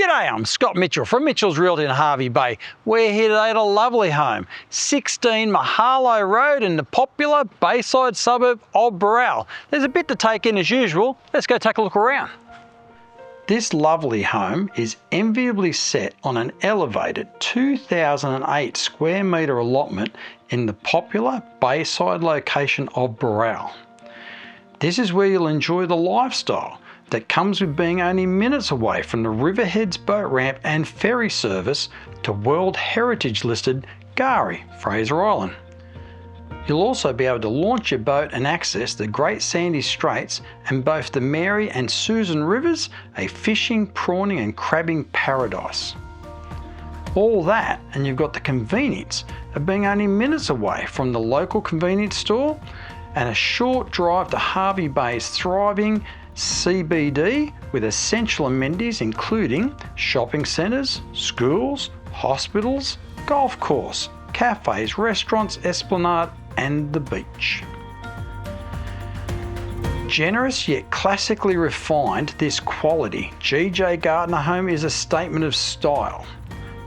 G'day, I'm Scott Mitchell from Mitchell's Realty in Hervey Bay. We're here today at a lovely home, 16 Mahalo Road in the popular Bayside suburb of Booral. There's a bit to take in as usual. Let's go take a look around. This lovely home is enviably set on an elevated 2008 square metre allotment in the popular Bayside location of Booral. This is where you'll enjoy the lifestyle that comes with being only minutes away from the Riverheads boat ramp and ferry service to World Heritage listed K'gari, Fraser Island. You'll also be able to launch your boat and access the Great Sandy Straits and both the Mary and Susan Rivers, a fishing, prawning and crabbing paradise. All that, and you've got the convenience of being only minutes away from the local convenience store and a short drive to Hervey Bay's thriving CBD with essential amenities including shopping centres, schools, hospitals, golf course, cafes, restaurants, esplanade and the beach. Generous yet classically refined, this quality GJ Gardner home is a statement of style.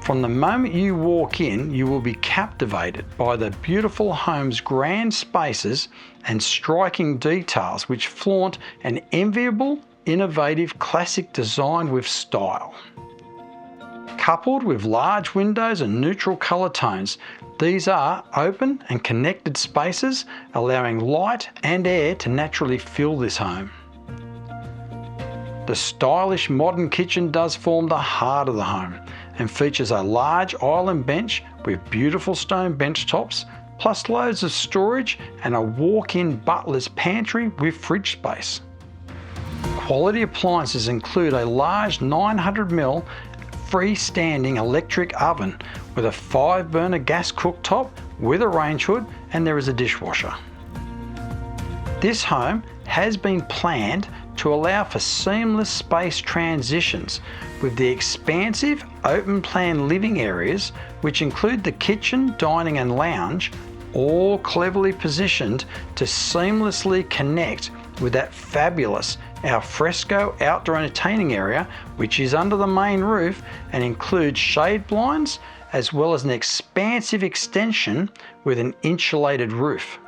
From the moment you walk in, you will be captivated by the beautiful home's grand spaces and striking details which flaunt an enviable, innovative classic design with style. Coupled with large windows and neutral colour tones, these are open and connected spaces allowing light and air to naturally fill this home. The stylish modern kitchen does form the heart of the home and features a large island bench with beautiful stone bench tops, plus loads of storage and a walk-in butler's pantry with fridge space. Quality appliances include a large 900mm freestanding electric oven with a 5-burner gas cooktop with a range hood, and there is a dishwasher. This home has been planned to allow for seamless space transitions with the expansive open plan living areas which include the kitchen, dining and lounge, all cleverly positioned to seamlessly connect with that fabulous alfresco outdoor entertaining area which is under the main roof and includes shade blinds as well as an expansive extension with an insulated roof.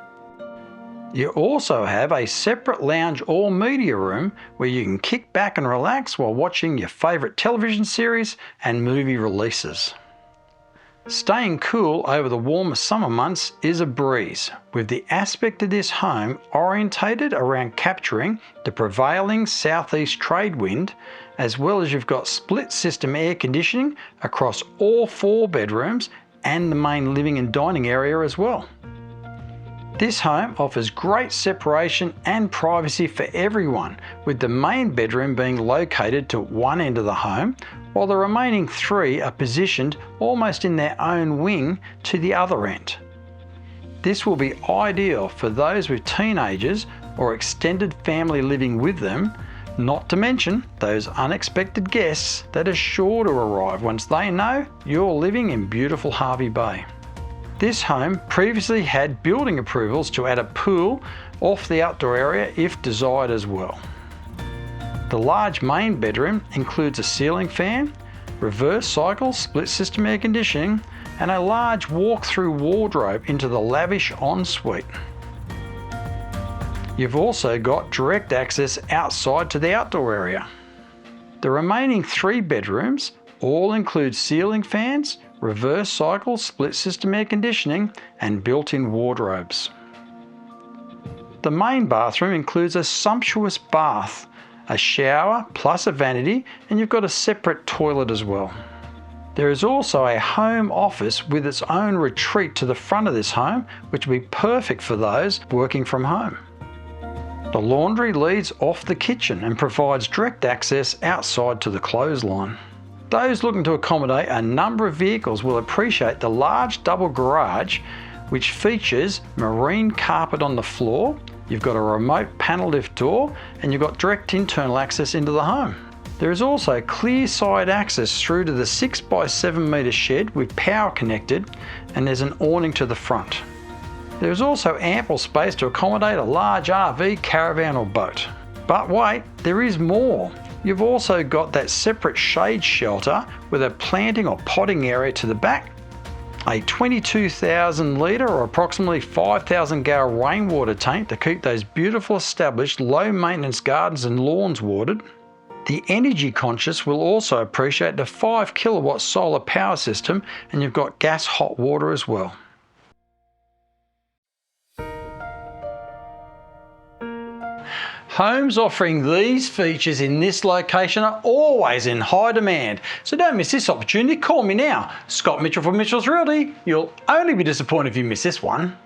You also have a separate lounge or media room where you can kick back and relax while watching your favourite television series and movie releases. Staying cool over the warmer summer months is a breeze, with the aspect of this home orientated around capturing the prevailing southeast trade wind, as well as you've got split system air conditioning across all 4 bedrooms and the main living and dining area as well. This home offers great separation and privacy for everyone, with the main bedroom being located to one end of the home, while the remaining 3 are positioned almost in their own wing to the other end. This will be ideal for those with teenagers or extended family living with them, not to mention those unexpected guests that are sure to arrive once they know you're living in beautiful Hervey Bay. This home previously had building approvals to add a pool off the outdoor area if desired as well. The large main bedroom includes a ceiling fan, reverse cycle split system air conditioning and a large walk-through wardrobe into the lavish ensuite. You've also got direct access outside to the outdoor area. The remaining 3 bedrooms all include ceiling fans, reverse cycle split system air conditioning and built-in wardrobes. The main bathroom includes a sumptuous bath, a shower plus a vanity, and you've got a separate toilet as well. There is also a home office with its own retreat to the front of this home, which will be perfect for those working from home. The laundry leads off the kitchen and provides direct access outside to the clothesline. Those looking to accommodate a number of vehicles will appreciate the large double garage which features marine carpet on the floor. You've got a remote panel lift door and you've got direct internal access into the home. There is also clear side access through to the 6x7 metre shed with power connected, and there's an awning to the front. There is also ample space to accommodate a large RV, caravan or boat. But wait, there is more. You've also got that separate shade shelter with a planting or potting area to the back, a 22,000 litre or approximately 5,000 gallon rainwater tank to keep those beautiful established low maintenance gardens and lawns watered. The energy conscious will also appreciate the 5 kilowatt solar power system, and you've got gas hot water as well. Homes offering these features in this location are always in high demand, so don't miss this opportunity. Call me now, Scott Mitchell from Mitchell's Realty. You'll only be disappointed if you miss this one.